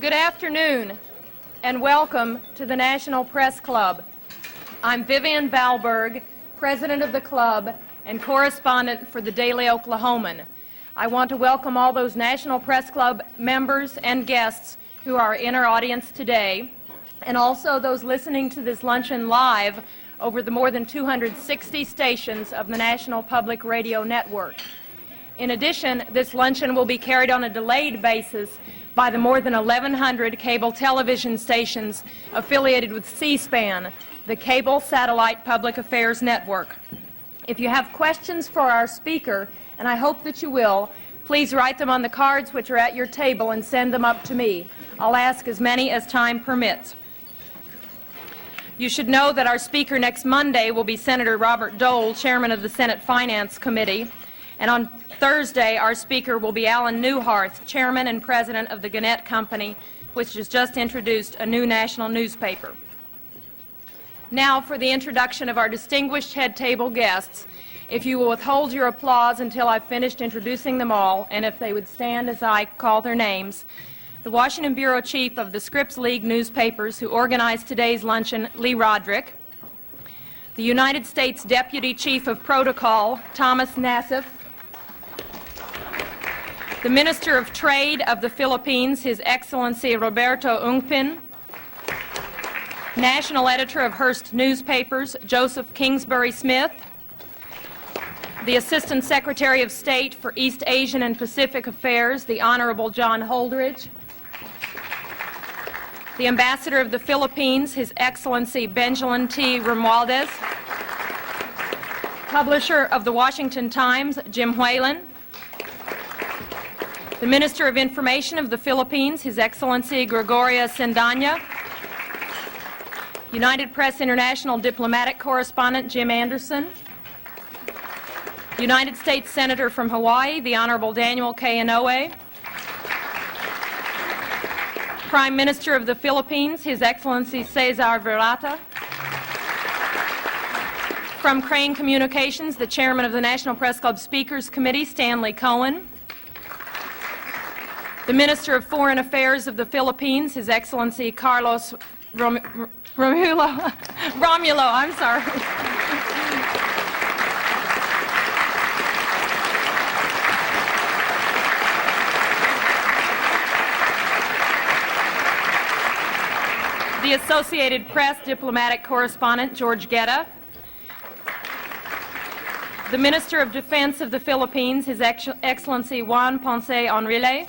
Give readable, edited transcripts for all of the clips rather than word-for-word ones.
Good afternoon, and welcome to the National Press Club. I'm Vivian Valberg, president of the club and correspondent for the Daily Oklahoman. I want to welcome all those National Press Club members and guests who are in our audience today, and also those listening to this luncheon live over the more than 260 stations of the National Public Radio Network. In addition, this luncheon will be carried on a delayed basis by the more than 1,100 cable television stations affiliated with C-SPAN, the Cable Satellite Public Affairs Network. If you have questions for our speaker, and I hope that you will, please write them on the cards which are at your table and send them up to me. I'll ask as many as time permits. You should know that our speaker next Monday will be Senator Robert Dole, chairman of the Senate Finance Committee, and on Thursday our speaker will be Alan Newharth, chairman and president of the Gannett Company, which has just introduced a new national newspaper. Now for the introduction of our distinguished head table guests. If you will withhold your applause until I've finished introducing them all, and if they would stand as I call their names. The Washington Bureau Chief of the Scripps League newspapers who organized today's luncheon, Lee Roderick. The United States Deputy Chief of Protocol, Thomas Nassif. The Minister of Trade of the Philippines, His Excellency Roberto Ungpin. National Editor of Hearst Newspapers, Joseph Kingsbury Smith. The Assistant Secretary of State for East Asian and Pacific Affairs, the Honorable John Holdridge. The Ambassador of the Philippines, His Excellency Benjamin T. Romualdez. Publisher of the Washington Times, Jim Whalen. The Minister of Information of the Philippines, His Excellency Gregoria Sendanya. United Press International Diplomatic Correspondent Jim Anderson. United States Senator from Hawaii, the Honorable Daniel K. Inouye. Prime Minister of the Philippines, His Excellency Cesar Virata. From Crane Communications, the Chairman of the National Press Club Speakers Committee, Stanley Cohen. The Minister of Foreign Affairs of the Philippines, His Excellency Carlos Romulo, I'm sorry. The Associated Press diplomatic correspondent, George Guetta. The Minister of Defense of the Philippines, His Excellency Juan Ponce Enrile.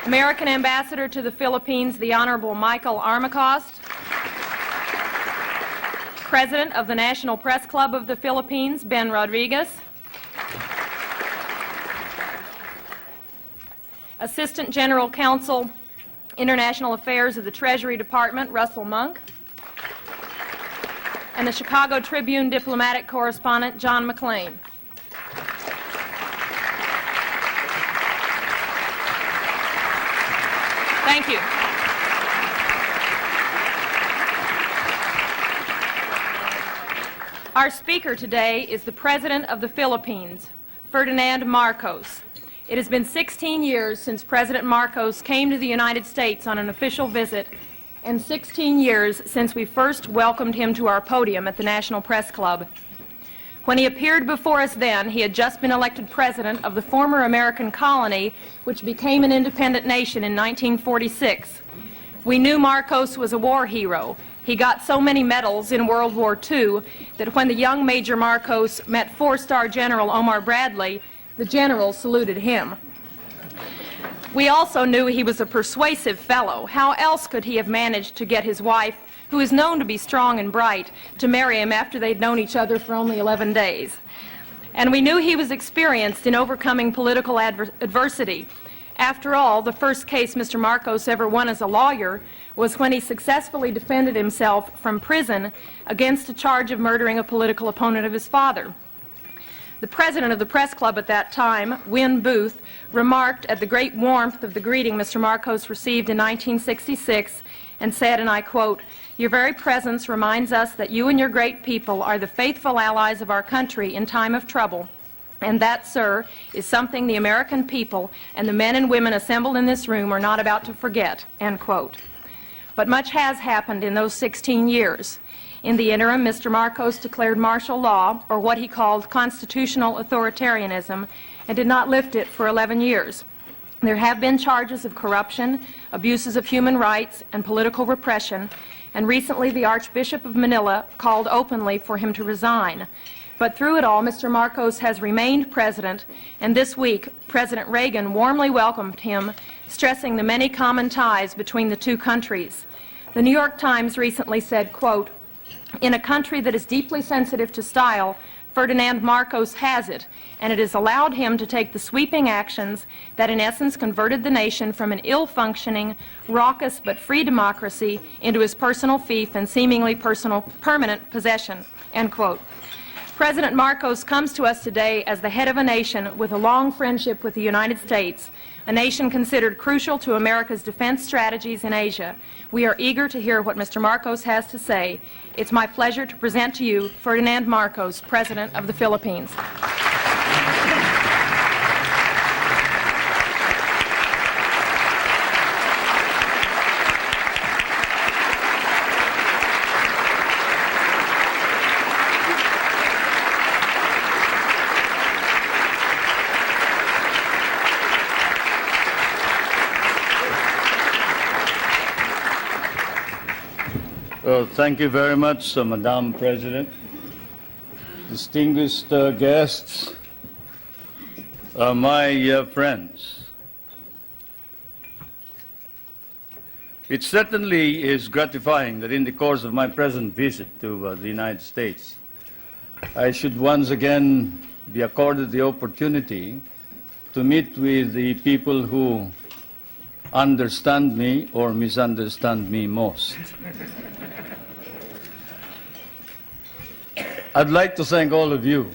American Ambassador to the Philippines, the Honorable Michael Armacost. President of the National Press Club of the Philippines, Ben Rodriguez. Assistant General Counsel, International Affairs of the Treasury Department, Russell Monk. And the Chicago Tribune diplomatic correspondent, John McClain. Thank you. Our speaker today is the President of the Philippines, Ferdinand Marcos. It has been 16 years since President Marcos came to the United States on an official visit, and 16 years since we first welcomed him to our podium at the National Press Club. When he appeared before us then, he had just been elected president of the former American colony, which became an independent nation in 1946. We knew Marcos was a war hero. He got so many medals in World War II that when the young Major Marcos met four-star General Omar Bradley, the general saluted him. We also knew he was a persuasive fellow. How else could he have managed to get his wife, who is known to be strong and bright, to marry him after they'd known each other for only 11 days? And we knew he was experienced in overcoming political adversity. After all, the first case Mr. Marcos ever won as a lawyer was when he successfully defended himself from prison against a charge of murdering a political opponent of his father. The president of the press club at that time, Win Booth, remarked at the great warmth of the greeting Mr. Marcos received in 1966 and said, and I quote, "Your very presence reminds us that you and your great people are the faithful allies of our country in time of trouble. And that, sir, is something the American people and the men and women assembled in this room are not about to forget," end quote. But much has happened in those 16 years. In the interim, Mr. Marcos declared martial law, or what he called constitutional authoritarianism, and did not lift it for 11 years. There have been charges of corruption, abuses of human rights, and political repression, and recently the Archbishop of Manila called openly for him to resign. But through it all, Mr. Marcos has remained president, and this week, President Reagan warmly welcomed him, stressing the many common ties between the two countries. The New York Times recently said, quote, "In a country that is deeply sensitive to style, Ferdinand Marcos has it, and it has allowed him to take the sweeping actions that in essence converted the nation from an ill-functioning, raucous but free democracy into his personal fief and seemingly permanent possession," end quote. President Marcos comes to us today as the head of a nation with a long friendship with the United States, a nation considered crucial to America's defense strategies in Asia. We are eager to hear what Mr. Marcos has to say. It's my pleasure to present to you Ferdinand Marcos, President of the Philippines. Thank you very much, Madam President. Distinguished guests, my friends. It certainly is gratifying that in the course of my present visit to the United States, I should once again be accorded the opportunity to meet with the people who understand me or misunderstand me most. I'd like to thank all of you.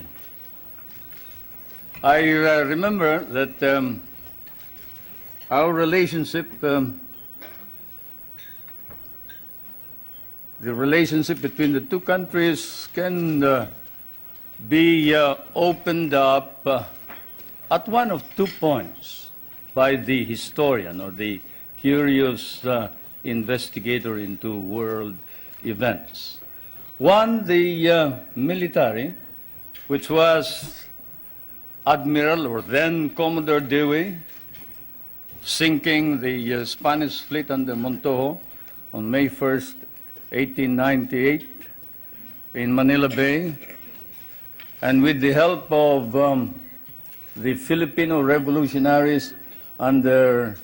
I remember that our relationship, the relationship between the two countries can be opened up at one of 2 points by the historian or the curious investigator into world events. One, the military, which was Admiral or then Commodore Dewey, sinking the Spanish fleet under Montojo on May 1st, 1898 in Manila Bay, and with the help of the Filipino revolutionaries under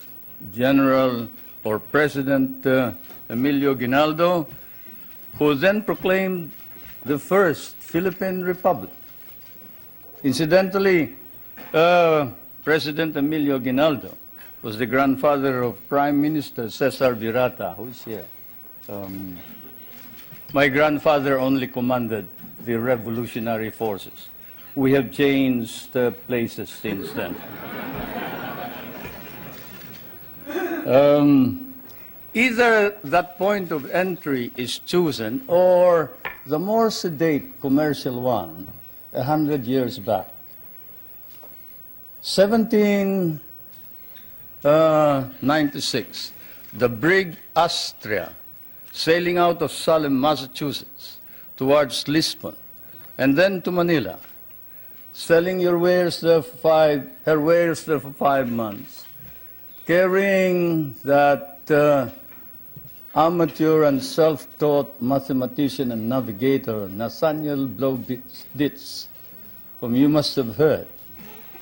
General or President Emilio Aguinaldo, who then proclaimed the first Philippine Republic. Incidentally, President Emilio Aguinaldo was the grandfather of Prime Minister Cesar Virata, who is here. My grandfather only commanded the revolutionary forces. We have changed places since then. Either that point of entry is chosen or the more sedate commercial one 100 years back. 1796, the brig Astrea, sailing out of Salem, Massachusetts, towards Lisbon, and then to Manila, selling her wares there for 5 months, carrying that amateur and self-taught mathematician and navigator, Nathaniel Blow-Ditz, whom you must have heard,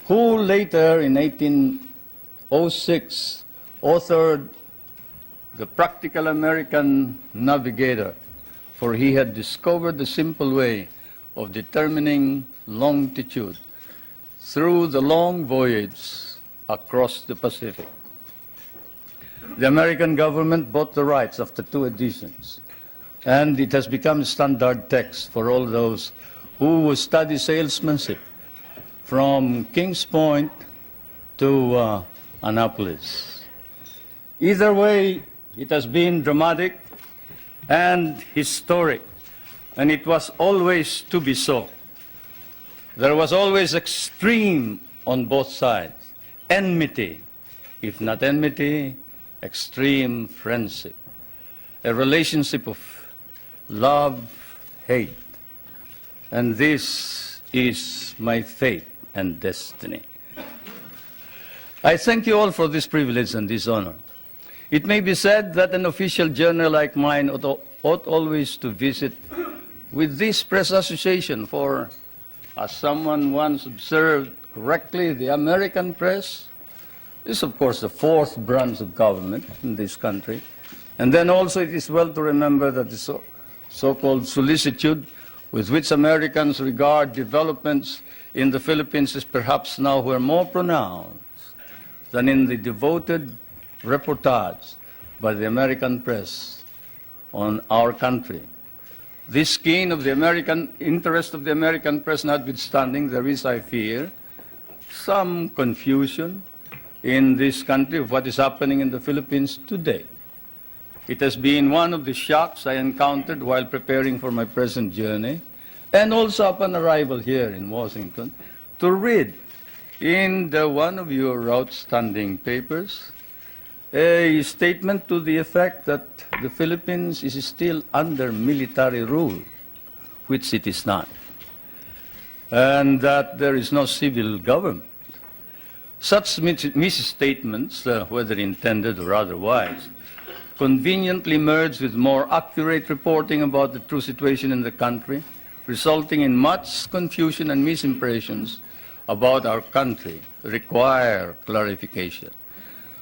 who later in 1806 authored The Practical American Navigator, for he had discovered the simple way of determining longitude through the long voyage across the Pacific. The American government bought the rights after 2 editions, and it has become standard text for all those who study salesmanship from Kings Point to Annapolis. Either way, it has been dramatic and historic, and it was always to be so. There was always extreme on both sides, enmity, if not enmity, extreme friendship, a relationship of love, hate. And this is my fate and destiny. I thank you all for this privilege and this honor. It may be said that an official journal like mine ought always to visit with this press association, for, as someone once observed correctly, the American press is, of course, the fourth branch of government in this country. And then also it is well to remember that the so-called solicitude with which Americans regard developments in the Philippines is perhaps now more pronounced than in the devoted reportage by the American press on our country. This keen of the American interest of the American press notwithstanding, there is, I fear, some confusion in this country of what is happening in the Philippines today. It has been one of the shocks I encountered while preparing for my present journey, and also upon arrival here in Washington, to read in one of your outstanding papers a statement to the effect that the Philippines is still under military rule, which it is not, and that there is no civil government. Such misstatements, whether intended or otherwise, conveniently merge with more accurate reporting about the true situation in the country, resulting in much confusion and misimpressions about our country, require clarification.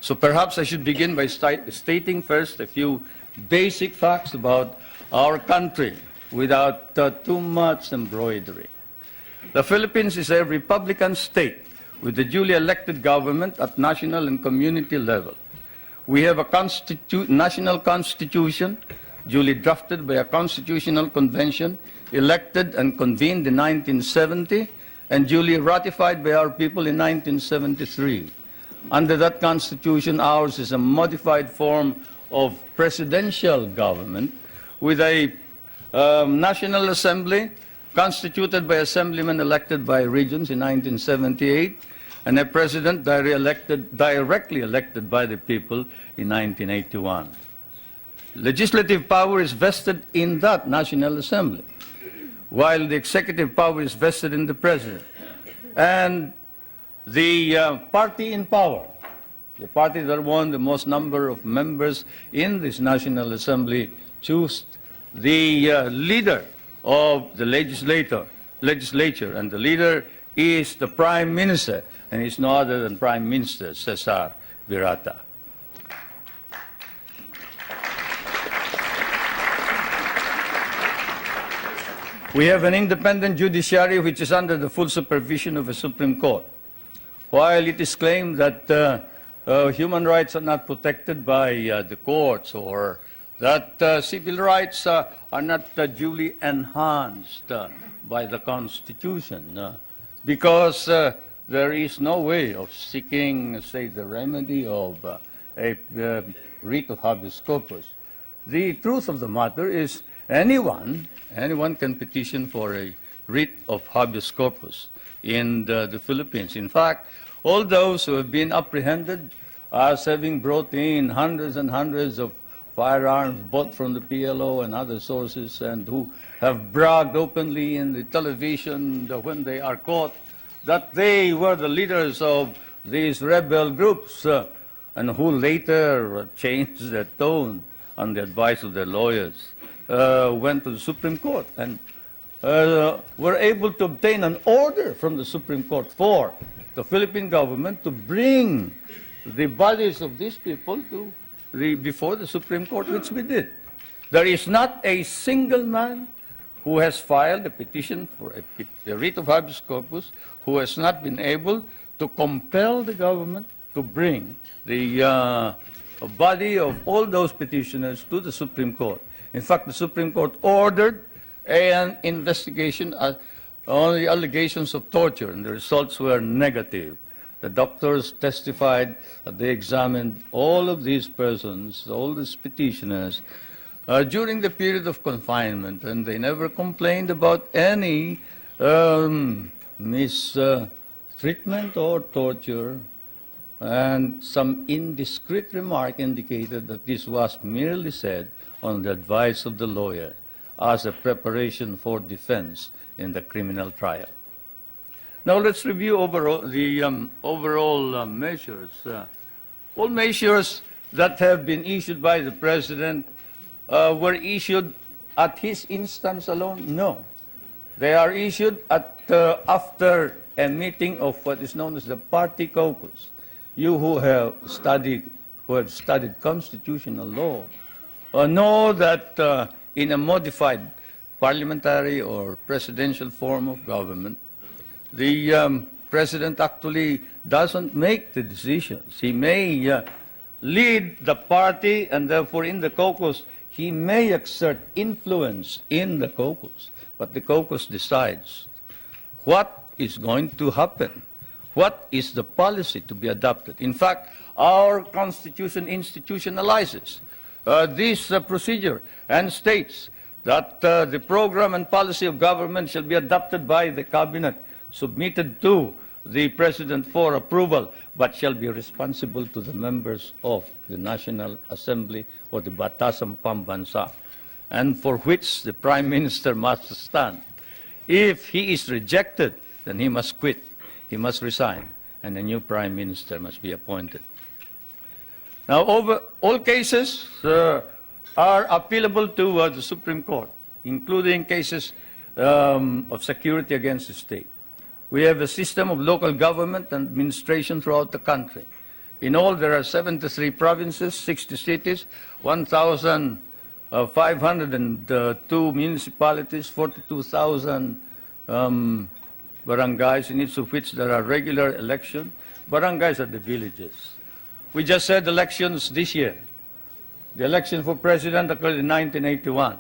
So perhaps I should begin by stating first a few basic facts about our country without too much embroidery. The Philippines is a republican state with a duly elected government at national and community level. We have a national constitution duly drafted by a constitutional convention elected and convened in 1970 and duly ratified by our people in 1973. Under that constitution, ours is a modified form of presidential government with a National Assembly constituted by assemblymen elected by regions in 1978 and a president directly elected by the people in 1981. Legislative power is vested in that National Assembly, while the executive power is vested in the president. And the party in power, the party that won the most number of members in this National Assembly, choose the leader of the legislature, and the leader is the Prime Minister, and he's no other than Prime Minister Cesar Virata. We have an independent judiciary which is under the full supervision of a Supreme Court. While it is claimed that human rights are not protected by the courts, or that civil rights are not duly enhanced by the Constitution, because there is no way of seeking, say, the remedy of a writ of habeas corpus. The truth of the matter is anyone can petition for a writ of habeas corpus in the Philippines. In fact, all those who have been apprehended as having brought in hundreds and hundreds of firearms bought from the PLO and other sources, and who have bragged openly in the television when they are caught that they were the leaders of these rebel groups, and who later changed their tone on the advice of their lawyers, went to the Supreme Court and were able to obtain an order from the Supreme Court for the Philippine government to bring the bodies of these people to before the Supreme Court, which we did. There is not a single man who has filed a petition for a writ of habeas corpus who has not been able to compel the government to bring the body of all those petitioners to the Supreme Court. In fact, the Supreme Court ordered an investigation on the allegations of torture, and the results were negative. The doctors testified that they examined all of these persons, all these petitioners, during the period of confinement, and they never complained about any mistreatment or torture, and some indiscreet remark indicated that this was merely said on the advice of the lawyer as a preparation for defense in the criminal trial. Now let's review the overall measures. All measures that have been issued by the President were issued at his instance alone? No. They are issued after a meeting of what is known as the party caucus. You who have studied constitutional law know that in a modified parliamentary or presidential form of government, the President actually doesn't make the decisions. He may lead the party, and therefore in the caucus, he may exert influence in the caucus, but the caucus decides what is going to happen, what is the policy to be adopted. In fact, our Constitution institutionalizes this procedure and states that the program and policy of government shall be adopted by the cabinet, submitted to the President for approval, but shall be responsible to the members of the National Assembly or the Batasang Pambansa, and for which the Prime Minister must stand. If he is rejected, then he must quit, he must resign, and a new Prime Minister must be appointed. Now, all cases are appealable to the Supreme Court, including cases of security against the state. We have a system of local government and administration throughout the country. In all, there are 73 provinces, 60 cities, 1,502 municipalities, 42,000 barangays, in each of which there are regular elections. Barangays are the villages. We just had elections this year. The election for president occurred in 1981.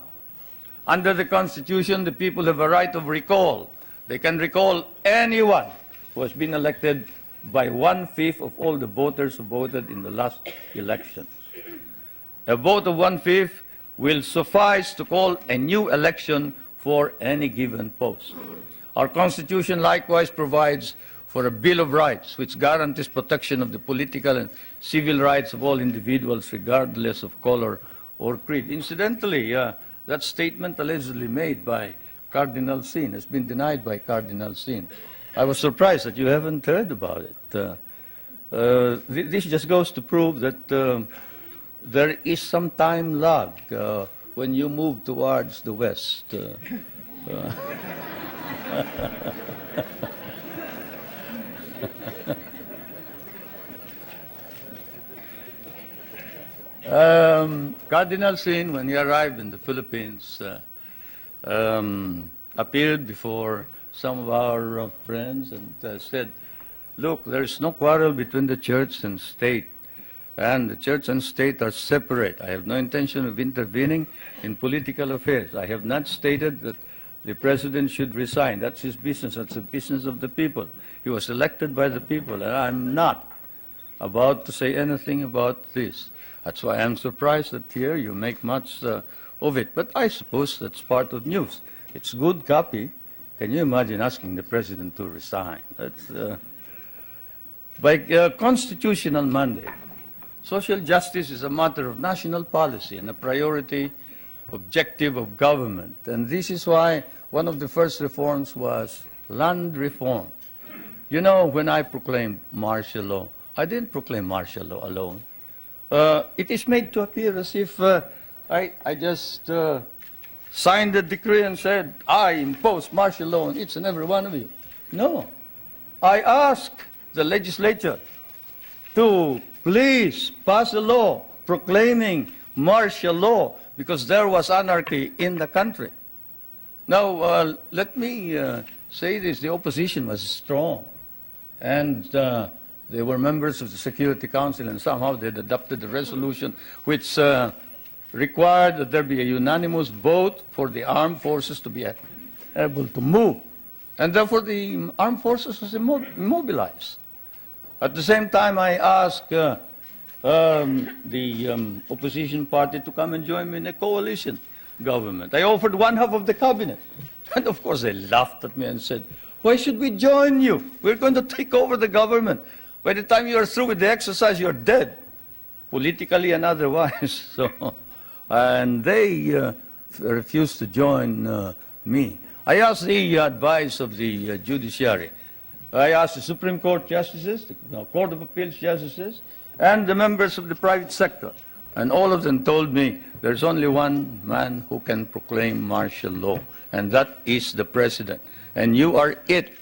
Under the Constitution, the people have a right of recall. They can recall anyone who has been elected by 1/5 of all the voters who voted in the last elections. A vote of 1/5 will suffice to call a new election for any given post. Our Constitution likewise provides for a Bill of Rights, which guarantees protection of the political and civil rights of all individuals, regardless of color or creed. Incidentally, that statement allegedly made by Cardinal Sin has been denied by Cardinal Sin. I was surprised that you haven't heard about it. This just goes to prove that there is some time lag when you move towards the West. Cardinal Sin, when he arrived in the Philippines, appeared before some of our friends and said, look, there is no quarrel between the church and state, and the church and state are separate. I have no intention of intervening in political affairs. I have not stated that the president should resign. That's his business. That's the business of the people. He was elected by the people, and I'm not about to say anything about this. That's why I'm surprised that here you make much of it. But I suppose that's part of news. It's good copy. Can you imagine asking the president to resign? That's, by constitutional mandate, social justice is a matter of national policy and a priority objective of government. And this is why one of the first reforms was land reform. You know, when I proclaimed martial law, I didn't proclaim martial law alone. It is made to appear as if I just signed the decree and said, I impose martial law on each and every one of you. No. I asked the legislature to please pass a law proclaiming martial law because there was anarchy in the country. Now, let me say this. The opposition was strong. And they were members of the Security Council, and somehow they adopted a resolution which required that there be a unanimous vote for the armed forces to be able to move. And therefore, the armed forces was immobilized. At the same time, I asked the opposition party to come and join me in a coalition government. I offered one half of the cabinet. And of course, they laughed at me and said, Why should we join you? We're going to take over the government. By the time you are through with the exercise, you're dead, politically and otherwise. So, and they refused to join me. I asked the advice of the judiciary. I asked the Supreme Court justices, the Court of Appeals justices, and the members of the private sector. And all of them told me there's only one man who can proclaim martial law, and that is the president. And you are it.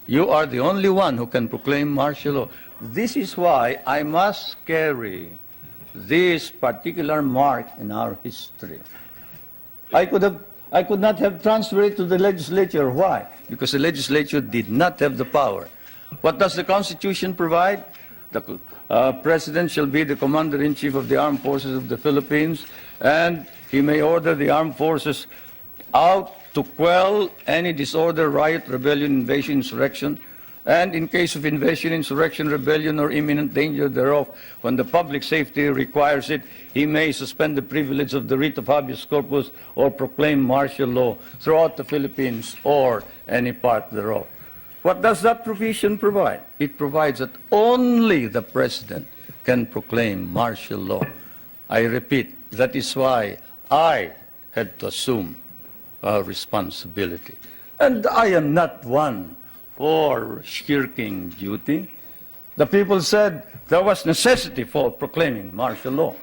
You are the only one who can proclaim martial law. This is why I must carry this particular mark in our history. I could not have transferred it to the legislature. Why? Because the legislature did not have the power. What does the Constitution provide? The President shall be the Commander-in-Chief of the Armed Forces of the Philippines, and he may order the armed forces out to quell any disorder, riot, rebellion, invasion, insurrection, and in case of invasion, insurrection, rebellion, or imminent danger thereof, when the public safety requires it, he may suspend the privilege of the writ of habeas corpus or proclaim martial law throughout the Philippines or any part thereof. What does that provision provide? It provides that only the President can proclaim martial law. I repeat, that is why I had to assume responsibility. And I am not one for shirking duty. The people said there was necessity for proclaiming martial law.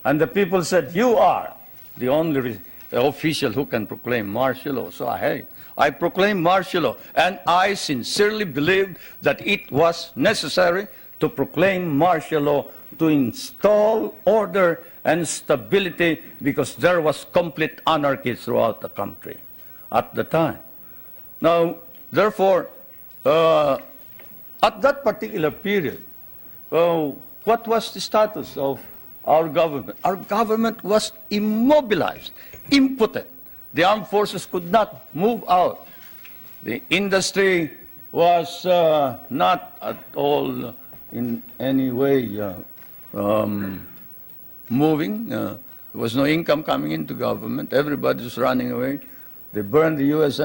And the people said, you are the only official who can proclaim martial law. So I proclaimed martial law. And I sincerely believed that it was necessary to proclaim martial law to install order and stability, because there was complete anarchy throughout the country at the time. Now, therefore, at that particular period, what was the status of our government? Our government was immobilized, impotent. The armed forces could not move out. The industry was not at all in any way moving. There was no income coming into government. Everybody was running away. They burned the U.S.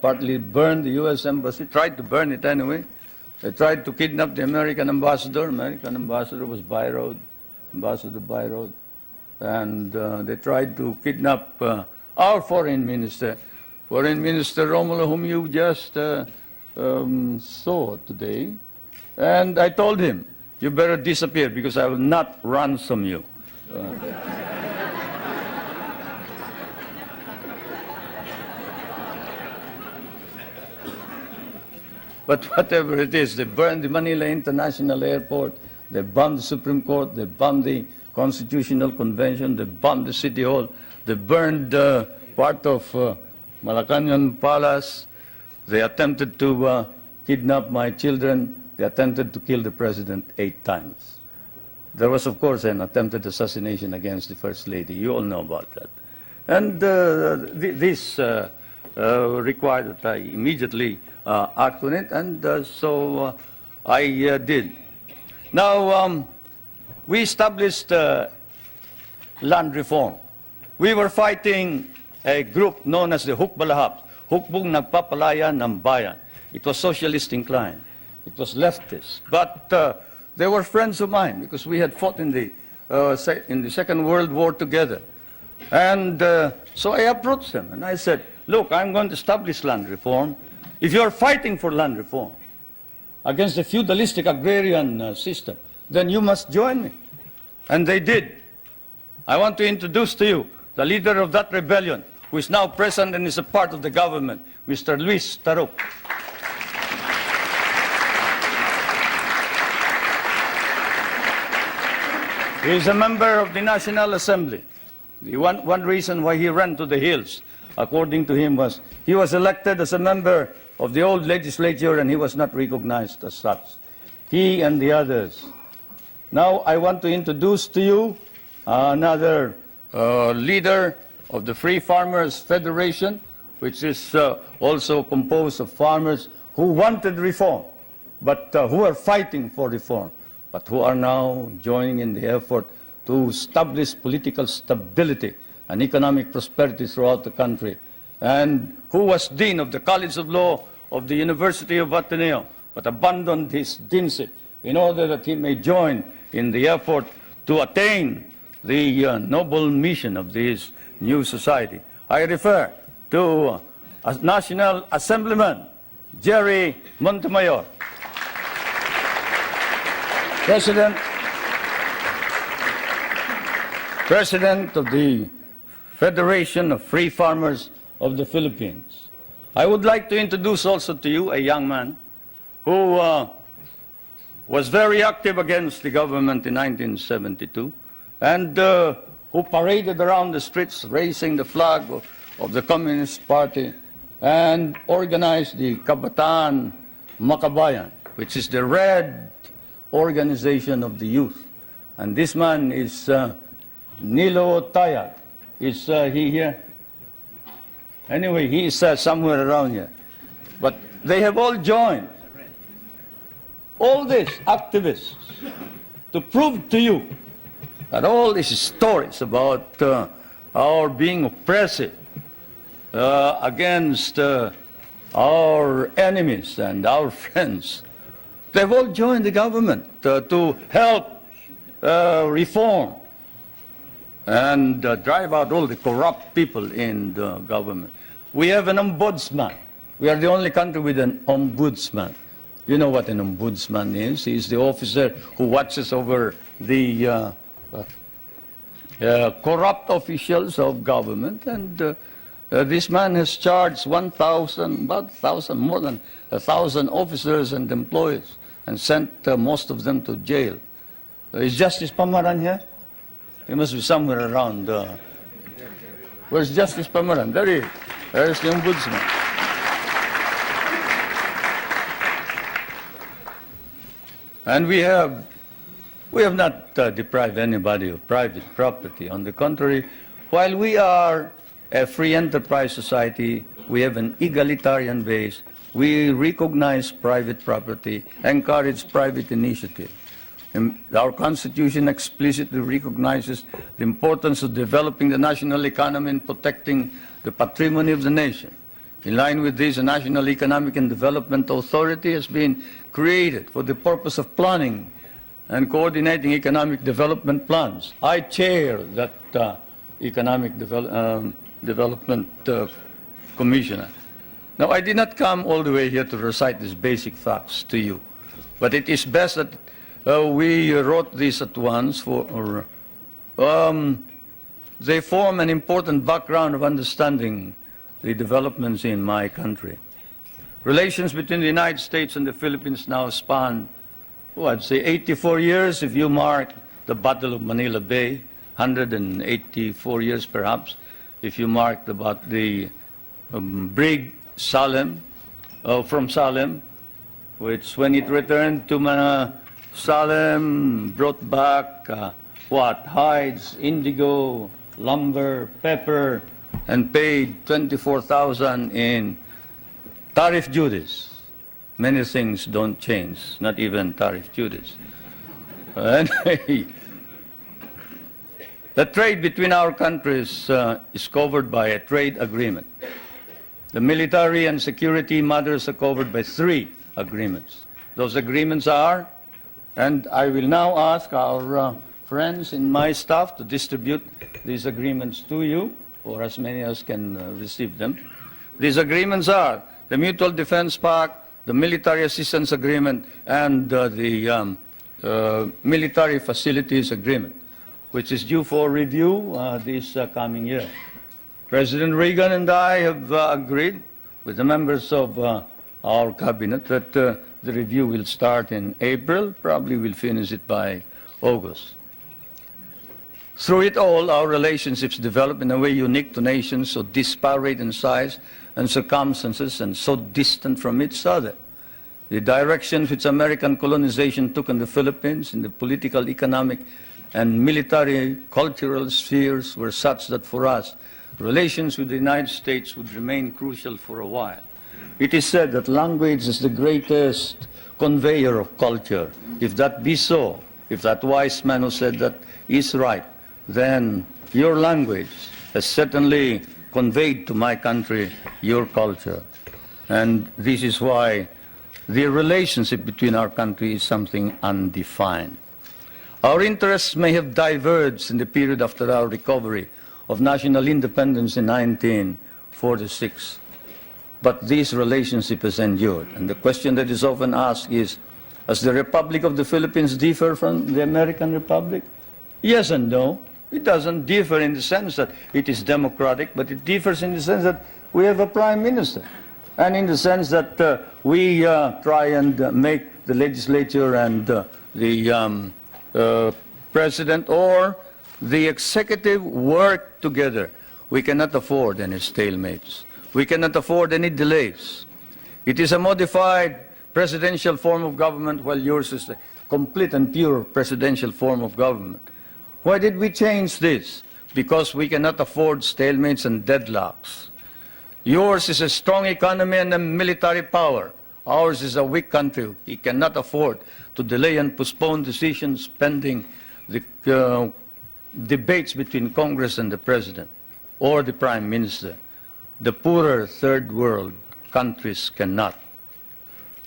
Partly burned the U.S. embassy, tried to burn it anyway. They tried to kidnap the American ambassador. American ambassador was Ambassador Byroad. And they tried to kidnap our foreign minister, Romulo, whom you just saw today. And I told him, you better disappear because I will not ransom you. But whatever it is, they burned the Manila International Airport, they bombed the Supreme Court, they bombed the Constitutional Convention, they bombed the City Hall, they burned part of Malacanang Palace, they attempted to kidnap my children, they attempted to kill the President 8 times. There was, of course, an attempted assassination against the First Lady. You all know about that. And this required that I immediately act on it, and so I did. Now, we established land reform. We were fighting a group known as the Hukbalahap, Hukbong Nagpapalaya ng Bayan. It was socialist inclined. It was leftist. But they were friends of mine because we had fought in the Second World War together. And so I approached them and I said, look, I'm going to establish land reform. If you're fighting for land reform against the feudalistic agrarian system, then you must join me. And they did. I want to introduce to you the leader of that rebellion, who is now present and is a part of the government, Mr. Luis Taruk. He is a member of the National Assembly. One reason why he ran to the hills, according to him, was he was elected as a member of the old legislature and he was not recognized as such. He and the others. Now I want to introduce to you another leader of the Free Farmers Federation, which is also composed of farmers who wanted reform, but who are fighting for reform, but who are now joining in the effort to establish political stability and economic prosperity throughout the country, and who was Dean of the College of Law of the University of Ateneo, but abandoned his deanship in order that he may join in the effort to attain the noble mission of this new society. I refer to National Assemblyman Jerry Montemayor, President of the Federation of Free Farmers of the Philippines. I would like to introduce also to you a young man who was very active against the government in 1972 and who paraded around the streets raising the flag of the Communist Party and organized the Kabataan Makabayan, which is the red organization of the youth. And this man is Nilo Tayag. Is he here? Anyway, he is somewhere around here. But they have all joined, all these activists, to prove to you that all these stories about our being oppressive against our enemies and our friends, they've all joined the government to help reform and drive out all the corrupt people in the government. We have an ombudsman. We are the only country with an ombudsman. You know what an ombudsman is. He is the officer who watches over the corrupt officials of government. And this man has charged more than 1,000 officers and employees and sent most of them to jail. Is Justice Pamaran here? He must be somewhere around. Where's Justice Pamaran? There he is. There's the ombudsman. And we have not deprived anybody of private property. On the contrary, while we are a free enterprise society, we have an egalitarian base. We recognize private property, encourage private initiative. Our Constitution explicitly recognizes the importance of developing the national economy and protecting the patrimony of the nation. In line with this, a National Economic and Development Authority has been created for the purpose of planning and coordinating economic development plans. I chair that Economic Development Commissioner. Now, I did not come all the way here to recite these basic facts to you, but it is best that we wrote this at once they form an important background of understanding the developments in my country. Relations between the United States and the Philippines now span, I'd say 84 years if you mark the Battle of Manila Bay, 184 years perhaps if you mark the brig Salem, from Salem, which when it returned to Salem brought back hides, indigo, lumber, pepper, and paid 24,000 in tariff duties. Many things don't change, not even tariff duties. Anyway, the trade between our countries is covered by a trade agreement. The military and security matters are covered by 3 agreements. Those agreements are, and I will now ask our friends in my staff to distribute these agreements to you, or as many as can receive them. These agreements are the Mutual Defense Pact, the Military Assistance Agreement, and the Military Facilities Agreement, which is due for review this coming year. President Reagan and I have agreed with the members of our cabinet that the review will start in April, probably we'll finish it by August. Through it all, our relationships develop in a way unique to nations so disparate in size and circumstances and so distant from each other. The direction which American colonization took in the Philippines in the political, economic, and military, cultural spheres were such that for us, relations with the United States would remain crucial for a while. It is said that language is the greatest conveyor of culture. If that be so, if that wise man who said that is right, then your language has certainly conveyed to my country your culture. And this is why the relationship between our countries is something undefined. Our interests may have diverged in the period after our recovery of national independence in 1946, but this relationship has endured. And the question that is often asked is, does the Republic of the Philippines differ from the American Republic? Yes and no. It doesn't differ in the sense that it is democratic, but it differs in the sense that we have a prime minister, and in the sense that we try and make the legislature and the president or the executive work together. We cannot afford any stalemates. We cannot afford any delays. It is a modified presidential form of government, while yours is a complete and pure presidential form of government. Why did we change this? Because we cannot afford stalemates and deadlocks. Yours is a strong economy and a military power. Ours is a weak country. We cannot afford to delay and postpone decisions pending the debates between Congress and the President or the Prime Minister. The poorer third world countries cannot.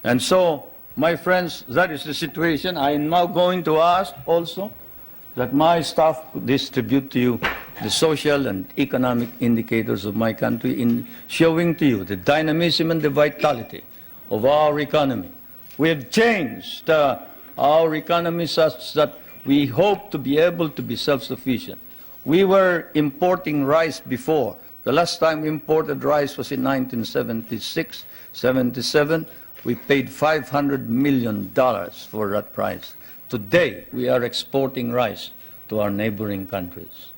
And so, my friends, that is the situation. I am now going to ask also that my staff distribute to you the social and economic indicators of my country in showing to you the dynamism and the vitality of our economy. We have changed our economy such that we hope to be able to be self-sufficient. We were importing rice before. The last time we imported rice was in 1976, 77. We paid $500 million for that price. Today, we are exporting rice to our neighboring countries.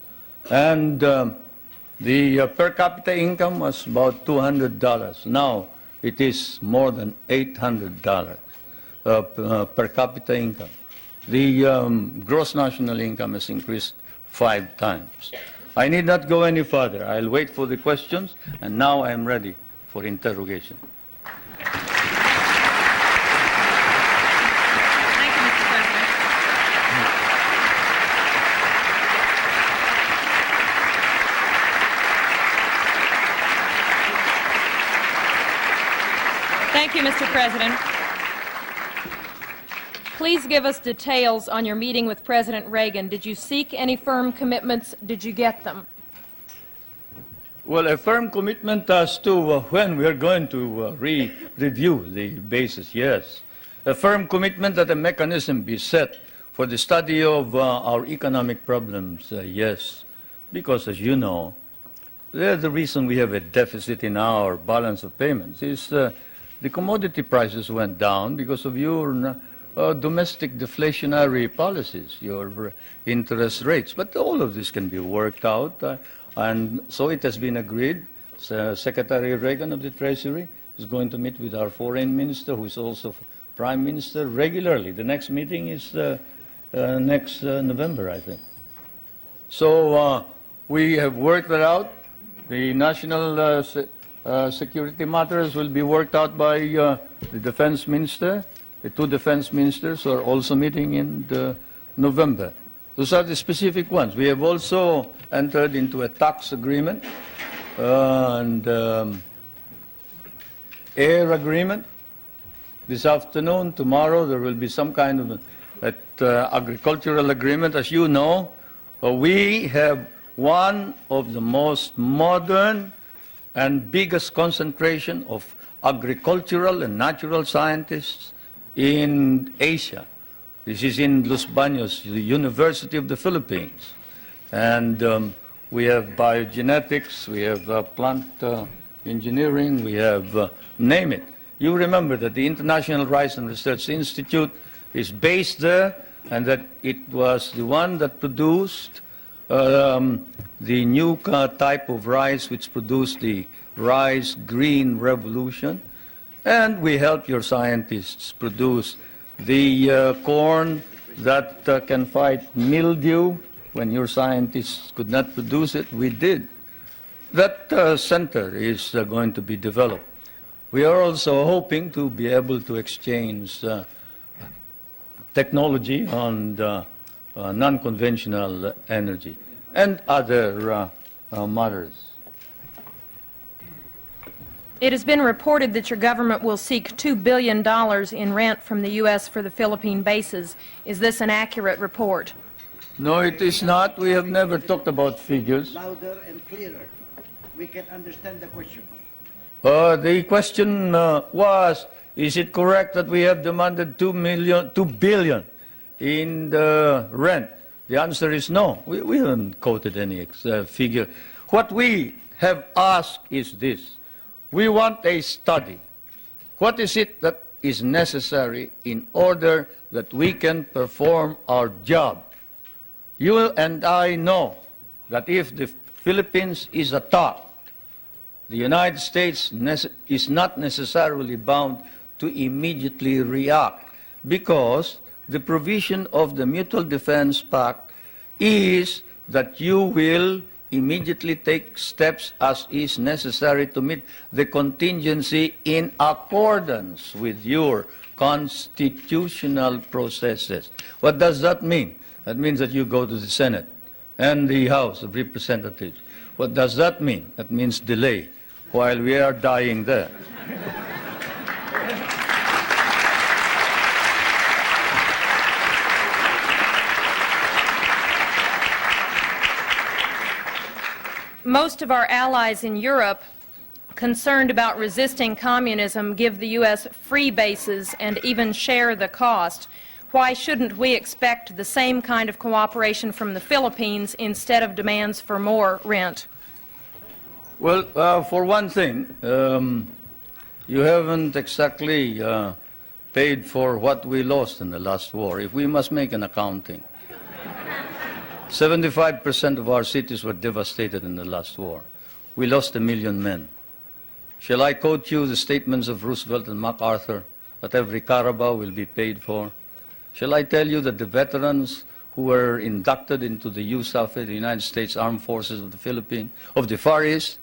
And the per capita income was about $200. Now, it is more than $800 per capita income. The gross national income has increased 5 times. I need not go any further. I'll wait for the questions, and now I am ready for interrogation. Thank you, Mr. President. Please give us details on your meeting with President Reagan. Did you seek any firm commitments? Did you get them? Well, a firm commitment as to when we are going to review the basis, yes. A firm commitment that a mechanism be set for the study of our economic problems, yes. Because, as you know, the reason we have a deficit in our balance of payments is the commodity prices went down because of your domestic deflationary policies, your interest rates. But all of this can be worked out, and so it has been agreed. Secretary Reagan of the Treasury is going to meet with our foreign minister, who is also prime minister, regularly. The next meeting is next November, I think. So we have worked that out. The national security matters will be worked out by the defense minister. The 2 defense ministers are also meeting in November. Those are the specific ones. We have also entered into a tax agreement and air agreement. This afternoon, tomorrow, there will be some kind of agricultural agreement. As you know, we have one of the most modern and biggest concentration of agricultural and natural scientists in Asia. This is in Los Baños, the University of the Philippines. And we have biogenetics, we have plant engineering, we have, name it. You remember that the International Rice and Research Institute is based there, and that it was the one that produced the new type of rice which produced the rice green revolution. And we help your scientists produce the corn that can fight mildew. When your scientists could not produce it, we did. That center is going to be developed. We are also hoping to be able to exchange technology on non-conventional energy and other matters. It has been reported that your government will seek $2 billion in rent from the U.S. for the Philippine bases. Is this an accurate report? No, it is not. We have never talked about figures. Louder and clearer. We can understand the question. The question was, is it correct that we have demanded $2 billion in the rent? The answer is no. We haven't quoted any figure. What we have asked is this. We want a study. What is it that is necessary in order that we can perform our job? You and I know that if the Philippines is attacked, the United States is not necessarily bound to immediately react because the provision of the Mutual Defense Pact is that you will immediately take steps as is necessary to meet the contingency in accordance with your constitutional processes. What does that mean? That means that you go to the Senate and the House of Representatives. What does that mean? That means delay while we are dying there. Most of our allies in Europe, concerned about resisting communism, give the U.S. free bases and even share the cost. Why shouldn't we expect the same kind of cooperation from the Philippines instead of demands for more rent? Well, for one thing, you haven't exactly paid for what we lost in the last war. If we must make an accounting, 75% of our cities were devastated in the last war. We lost 1 million men. Shall I quote you the statements of Roosevelt and MacArthur that every Carabao will be paid for? Shall I tell you that the veterans who were inducted into the USAF, the United States Armed Forces of the Philippines, of the Far East,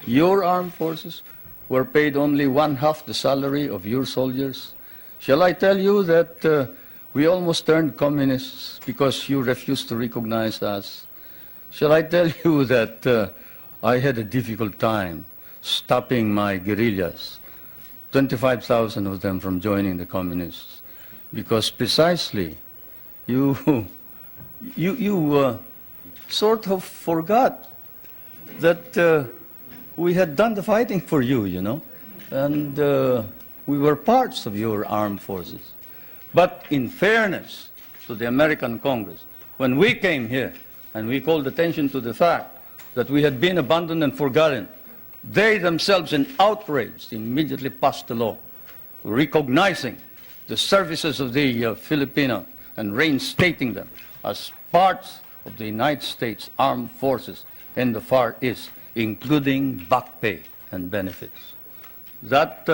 your armed forces, were paid only 1/2 the salary of your soldiers? Shall I tell you that we almost turned communists because you refused to recognize us? Shall I tell you that I had a difficult time stopping my guerrillas, 25,000 of them from joining the communists, because precisely you sort of forgot that we had done the fighting for you, you know, and we were parts of your armed forces. But in fairness to the American Congress, when we came here and we called attention to the fact that we had been abandoned and forgotten, they themselves in outrage immediately passed a law recognizing the services of the Filipino and reinstating them as parts of the United States Armed Forces in the Far East, including back pay and benefits. That,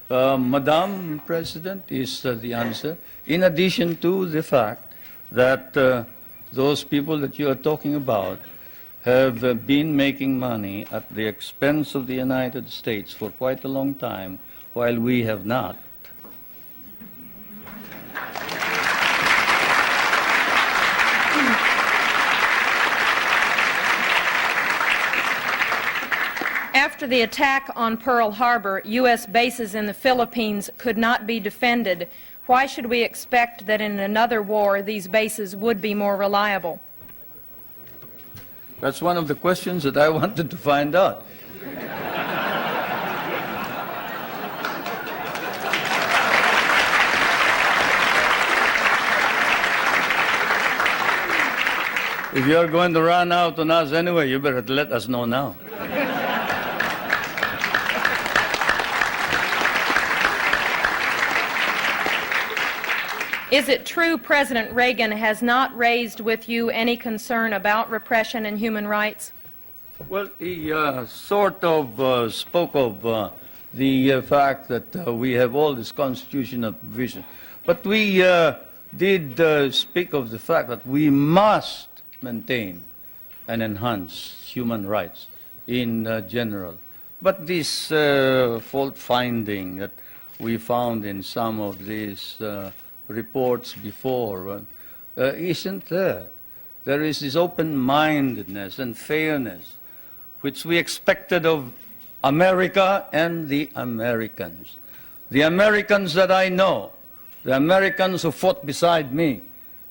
Madam President, is the answer, in addition to the fact that those people that you are talking about have been making money at the expense of the United States for quite a long time, while we have not. After the attack on Pearl Harbor, U.S. bases in the Philippines could not be defended. Why should we expect that in another war these bases would be more reliable? That's one of the questions that I wanted to find out. If you're going to run out on us anyway, you better let us know now. Is it true President Reagan has not raised with you any concern about repression and human rights? Well, he sort of spoke of the fact that we have all this constitutional provision. But we did speak of the fact that we must maintain and enhance human rights in general. But this fault finding that we found in some of these reports before isn't there. There is this open-mindedness and fairness which we expected of America and the Americans. The Americans that I know, the Americans who fought beside me,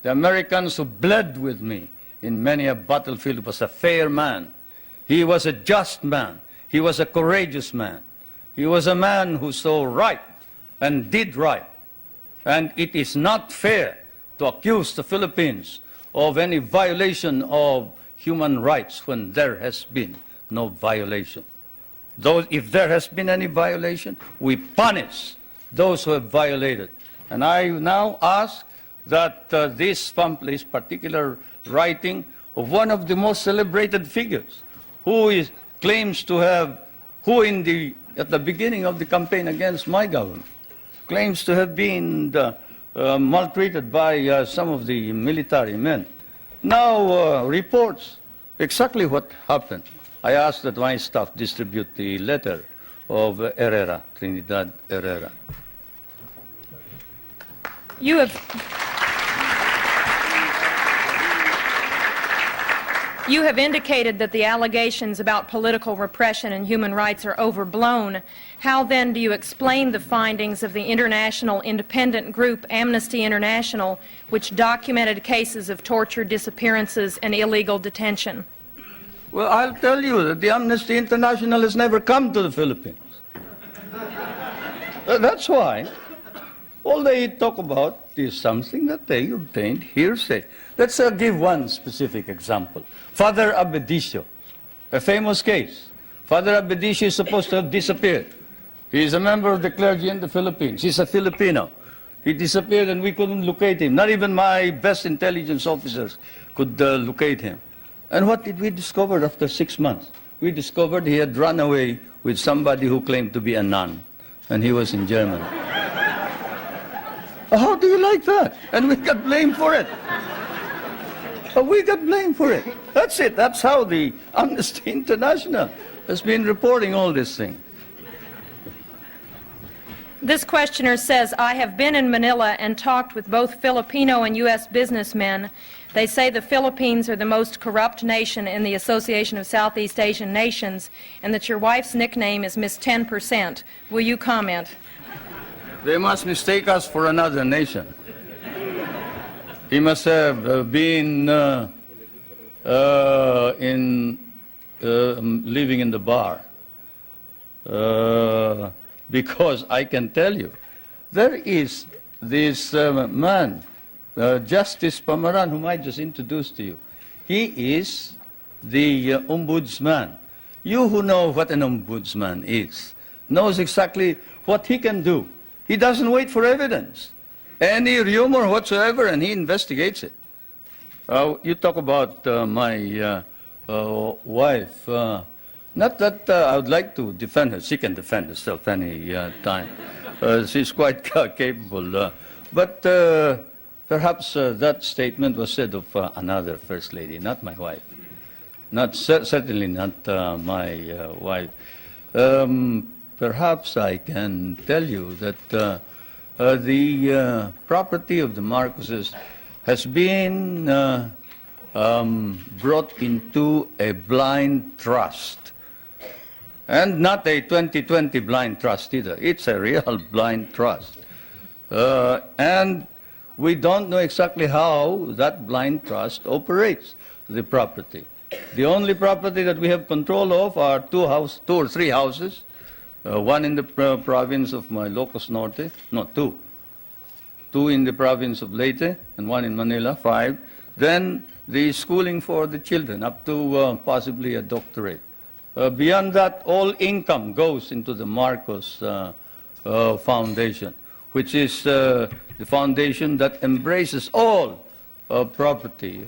the Americans who bled with me in many a battlefield, was a fair man. He was a just man. He was a courageous man. He was a man who saw right and did right. And it is not fair to accuse the Philippines of any violation of human rights when there has been no violation. Though if there has been any violation, we punish those who have violated. And I now ask that this particular writing of one of the most celebrated figures, who claims to have, at the beginning of the campaign against my government, claims to have been maltreated by some of the military men, now reports exactly what happened. I ask that my staff distribute the letter of Herrera, Trinidad Herrera. You have indicated that the allegations about political repression and human rights are overblown. How then do you explain the findings of the international independent group Amnesty International, which documented cases of torture, disappearances, and illegal detention? Well, I'll tell you that the Amnesty International has never come to the Philippines. That's why all they talk about is something that they obtained hearsay. Let's give one specific example. Father Abedicio, a famous case. Father Abedicio is supposed to have disappeared. He is a member of the clergy in the Philippines. He's a Filipino. He disappeared and we couldn't locate him. Not even my best intelligence officers could locate him. And what did we discover after 6 months? We discovered he had run away with somebody who claimed to be a nun, and he was in Germany. How do you like that? And we got blamed for it. We got blamed for it. That's it. That's how the Amnesty International has been reporting all this thing. This questioner says, I have been in Manila and talked with both Filipino and U.S. businessmen. They say the Philippines are the most corrupt nation in the Association of Southeast Asian Nations, and that your wife's nickname is Miss 10%. Will you comment? They must mistake us for another nation. He must have been living in the bar. Because I can tell you, there is this man, Justice Pamaran, whom I just introduced to you. He is the ombudsman. You who know what an ombudsman is, knows exactly what he can do. He doesn't wait for evidence. Any rumor whatsoever, and he investigates it. You talk about my wife. Not that I would like to defend her. She can defend herself any time. She's quite capable. But perhaps that statement was said of another First Lady, not my wife. Certainly not my wife. Perhaps I can tell you that the property of the Marcoses has been brought into a blind trust. And not a 2020 blind trust either. It's a real blind trust. And we don't know exactly how that blind trust operates the property. The only property that we have control of are two or three houses. One in the province of Ilocos Norte, no, two. Two in the province of Leyte, and one in Manila, 5. Then the schooling for the children, up to possibly a doctorate. Beyond that, all income goes into the Marcos Foundation, which is the foundation that embraces all property.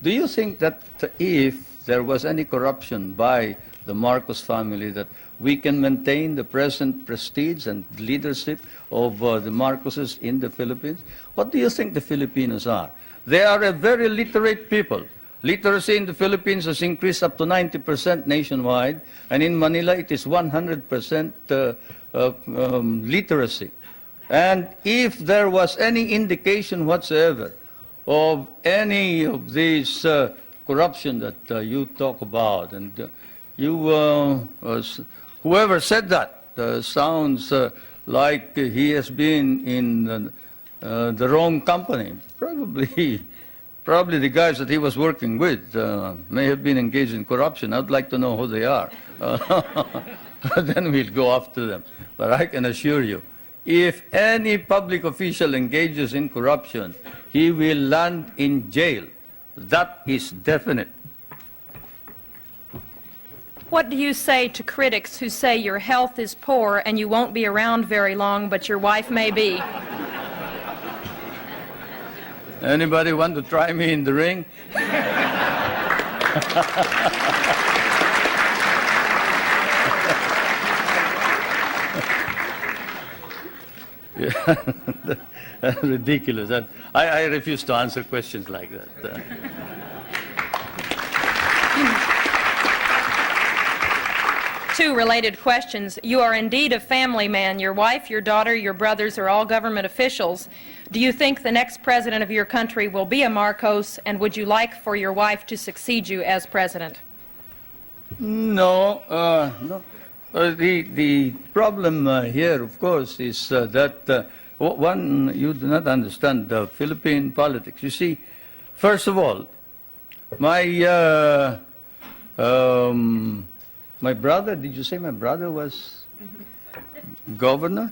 Do you think that if there was any corruption by the Marcos family, that we can maintain the present prestige and leadership of the Marcoses in the Philippines? What do you think the Filipinos are? They are a very literate people. Literacy in the Philippines has increased up to 90% nationwide, and in Manila it is 100% literacy. And if there was any indication whatsoever of any of these corruption that you talk about, and you Whoever said that sounds like he has been in the wrong company. Probably the guys that he was working with may have been engaged in corruption. I'd like to know who they are. Then we'll go after them. But I can assure you, if any public official engages in corruption, he will land in jail. That is definite. What do you say to critics who say your health is poor and you won't be around very long, but your wife may be? Anybody want to try me in the ring? Yeah. Ridiculous. I refuse to answer questions like that. Two related questions. You are indeed a family man. Your wife, your daughter, your brothers are all government officials. Do you think the next president of your country will be a Marcos, and would you like for your wife to succeed you as president? No, no. The problem here, of course, is that one, you do not understand Philippine politics. You see, first of all, my brother, did you say my brother was governor?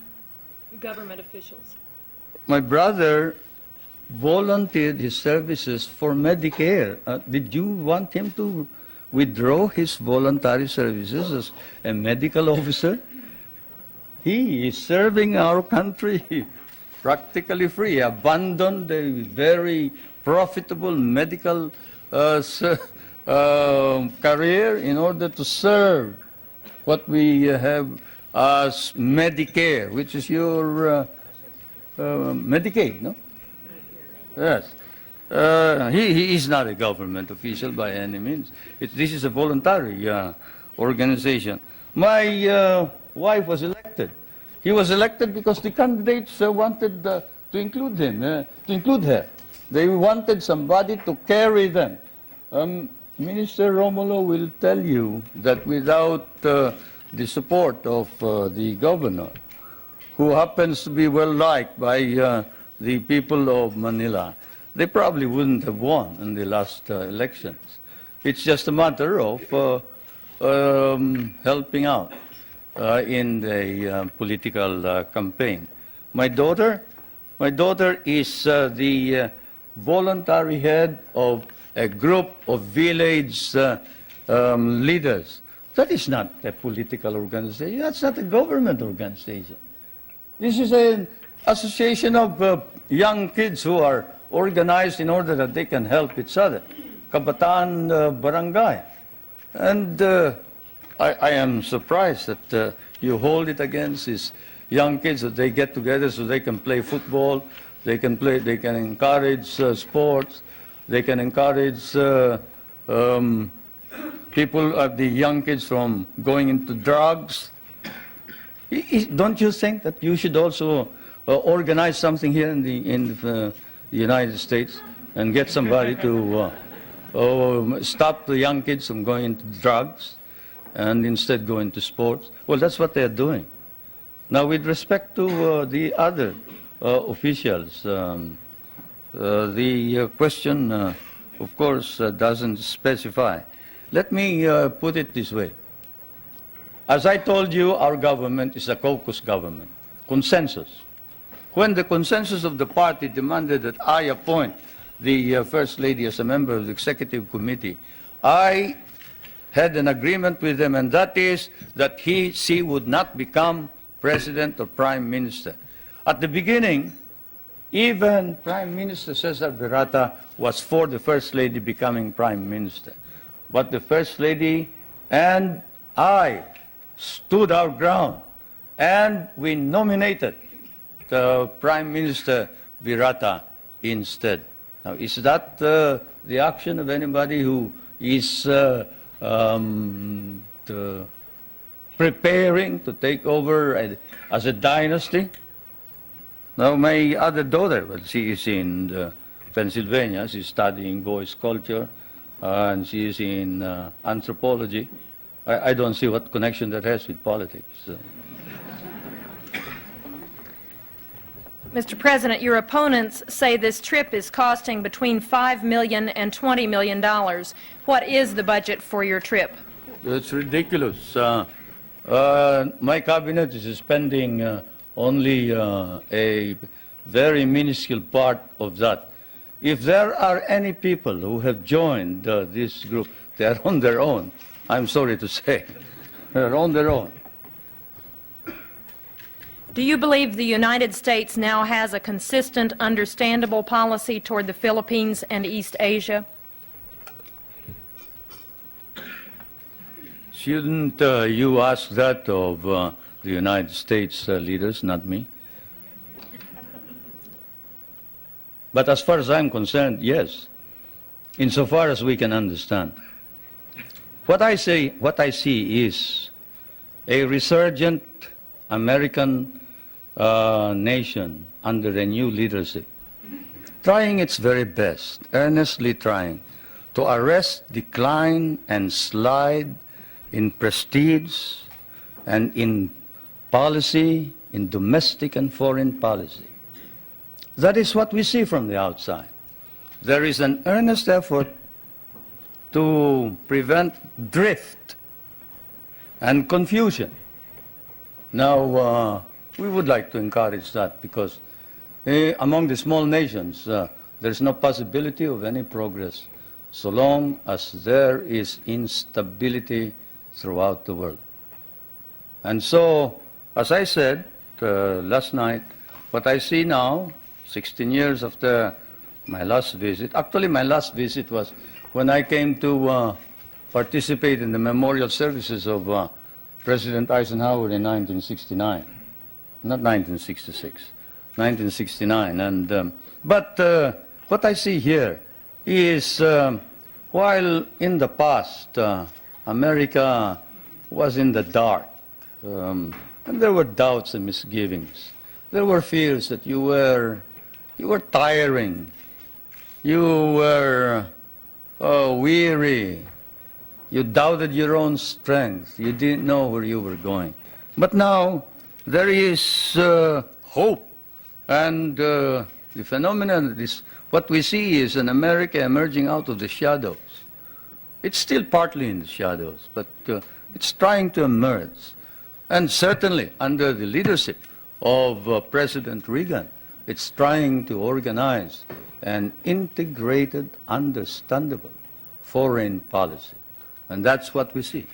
Government officials. My brother volunteered his services for Medicare. Did you want him to withdraw his voluntary services as a medical officer? He is serving our country practically free, abandoned a very profitable medical career in order to serve what we have as Medicare, which is your Medicaid, no? Yes. He is not a government official by any means. This is a voluntary organization. My wife was elected. He was elected because the candidates wanted to include him, to include her. They wanted somebody to carry them. Minister Romulo will tell you that without the support of the governor, who happens to be well liked by the people of Manila, they probably wouldn't have won in the last elections. It's just a matter of helping out in the political campaign. My daughter is the voluntary head of a group of village leaders. That is not a political organization. That's not a government organization. This is an association of young kids who are organized in order that they can help each other. Kabataan Barangay. And I am surprised that you hold it against these young kids, that they get together so they can play football, they can encourage sports, they can encourage people, the young kids from going into drugs. Don't you think that you should also organize something here in the United States and get somebody to stop the young kids from going into drugs and instead go into sports? Well, that's what they're doing. Now, with respect to the other officials, the question, of course, doesn't specify. Let me put it this way. As I told you, our government is a caucus government, consensus. When the consensus of the party demanded that I appoint the First Lady as a member of the Executive Committee, I had an agreement with them, and that is that she would not become President or Prime Minister. At the beginning, even Prime Minister Cesar Virata was for the First Lady becoming Prime Minister. But the First Lady and I stood our ground, and we nominated the Prime Minister Virata instead. Now, is that the action of anybody who is preparing to take over as a dynasty? Now, my other daughter, well, she is in Pennsylvania. She's studying voice culture, and she is in anthropology. I don't see what connection that has with politics. Mr. President, your opponents say this trip is costing between $5 million and $20 million. What is the budget for your trip? It's ridiculous. My cabinet is spending only a very minuscule part of that. If there are any people who have joined this group, they are on their own. I'm sorry to say. They're on their own. Do you believe the United States now has a consistent, understandable policy toward the Philippines and East Asia? Shouldn't you ask that of the United States leaders, not me? But as far as I'm concerned, yes, insofar as we can understand. What I see is a resurgent American nation under a new leadership, trying its very best, earnestly trying to arrest decline and slide in prestige and in policy, in domestic and foreign policy. That is what we see from the outside. There is an earnest effort to prevent drift and confusion. Now, we would like to encourage that because among the small nations, there's no possibility of any progress so long as there is instability throughout the world. And so, as I said last night, what I see now, 16 years after my last visit, actually my last visit was when I came to participate in the memorial services of President Eisenhower in 1969, not 1966, 1969. And, but what I see here is while in the past America was in the dark, and there were doubts and misgivings. There were fears that you were tiring, you were weary, you doubted your own strength, you didn't know where you were going. But now there is hope, and the phenomenon is what we see is an America emerging out of the shadows. It's still partly in the shadows, but it's trying to emerge. And certainly under the leadership of President Reagan, it's trying to organize an integrated, understandable foreign policy. And that's what we see.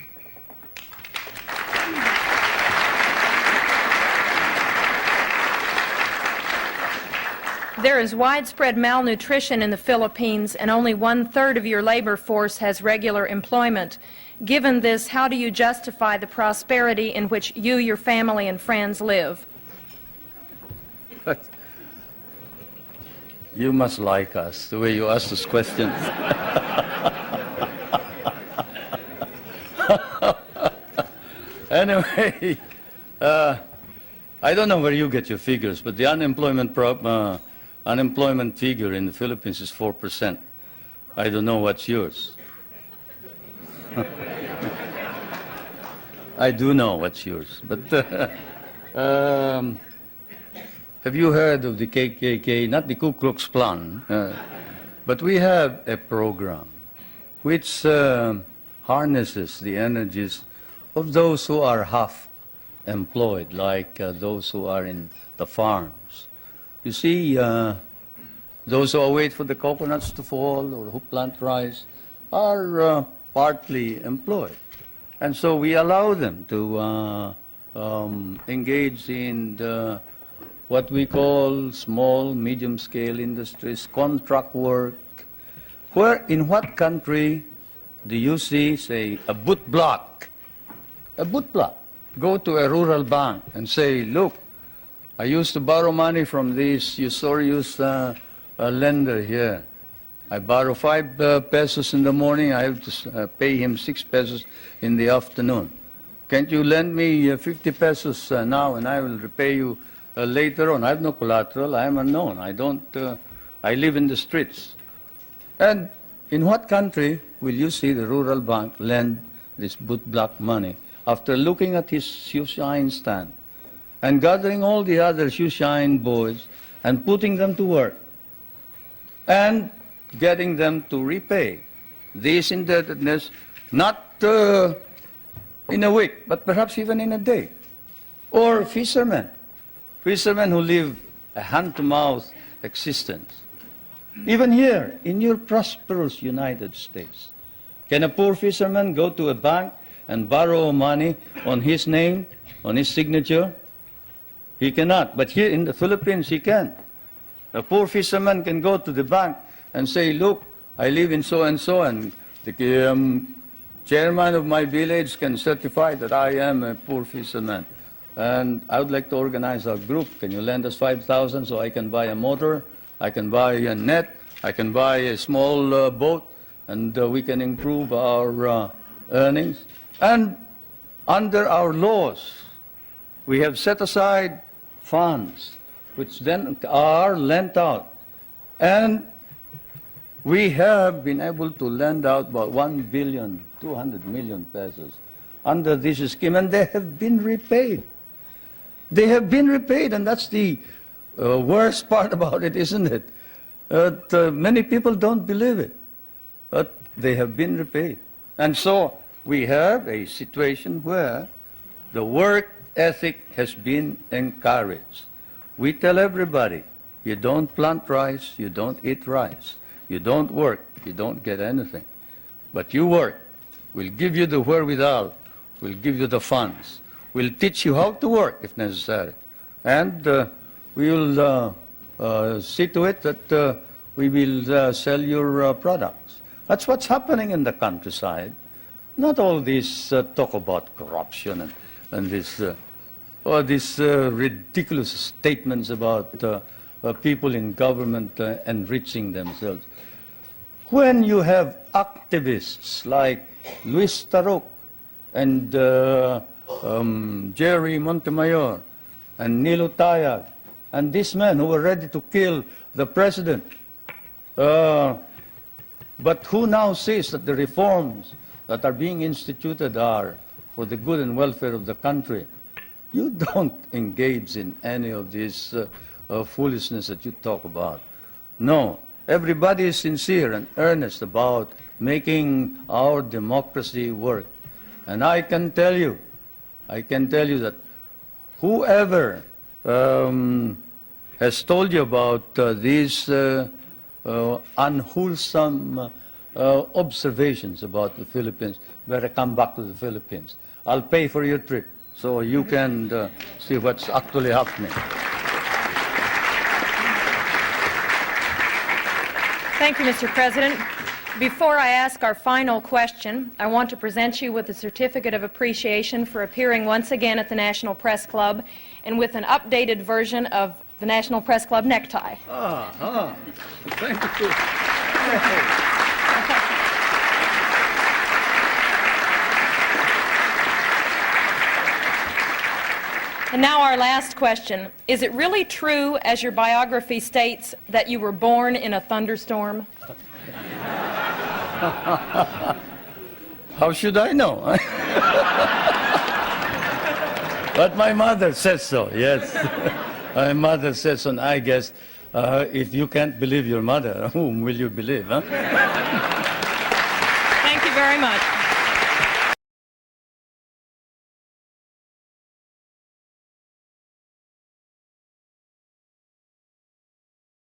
There is widespread malnutrition in the Philippines, and only 1/3 of your labor force has regular employment. Given this, how do you justify the prosperity in which you, your family, and friends live? You must like us, the way you ask those questions. Anyway, I don't know where you get your figures, but the unemployment figure in the Philippines is 4%. I don't know what's yours. I do know what's yours, but have you heard of the KKK, not the Ku Klux Klan, but we have a program which harnesses the energies of those who are half employed, like those who are in the farms. You see, those who wait for the coconuts to fall or who plant rice are partly employed. And so we allow them to engage in what we call small, medium-scale industries, contract work. Where, in what country do you see, say, a boot block? A boot block. Go to a rural bank and say, look, I used to borrow money from this usurious lender here. I borrow 5 pesos in the morning, I have to pay him 6 pesos in the afternoon. Can't you lend me 50 pesos now and I will repay you later on? I have no collateral, I am unknown, I live in the streets. And in what country will you see the rural bank lend this bootblack money, after looking at his shoeshine stand and gathering all the other shoeshine boys and putting them to work and getting them to repay this indebtedness, not in a week, but perhaps even in a day. Or fishermen who live a hand-to-mouth existence. Even here, in your prosperous United States, can a poor fisherman go to a bank and borrow money on his name, on his signature? He cannot. But here in the Philippines, he can. A poor fisherman can go to the bank and say, look, I live in so-and-so, and the chairman of my village can certify that I am a poor fisherman. And I would like to organize a group. Can you lend us 5,000 so I can buy a motor, I can buy a net, I can buy a small boat, and we can improve our earnings. And under our laws, we have set aside funds which then are lent out. And we have been able to lend out about 1,200 million pesos under this scheme, and they have been repaid. They have been repaid, and that's the worst part about it, isn't it? Many people don't believe it, but they have been repaid. And so we have a situation where the work ethic has been encouraged. We tell everybody, you don't plant rice, you don't eat rice. You don't work, you don't get anything. But you work. We'll give you the wherewithal. We'll give you the funds. We'll teach you how to work if necessary. And we'll see to it that we will sell your products. That's what's happening in the countryside. Not all this talk about corruption and this ridiculous statements about people in government enriching themselves. When you have activists like Luis Tarok and Jerry Montemayor and Nilo Tayag and these men who were ready to kill the president, but who now says that the reforms that are being instituted are for the good and welfare of the country, you don't engage in any of this foolishness that you talk about. No, everybody is sincere and earnest about making our democracy work. And I can tell you that whoever has told you about these unwholesome observations about the Philippines, better come back to the Philippines. I'll pay for your trip so you can see what's actually happening. Thank you, Mr. President. Before I ask our final question, I want to present you with a certificate of appreciation for appearing once again at the National Press Club and with an updated version of the National Press Club necktie. Thank you. And now our last question. Is it really true, as your biography states, that you were born in a thunderstorm? How should I know? But my mother says so, yes. My mother says so, and I guess if you can't believe your mother, whom will you believe, huh? Thank you very much.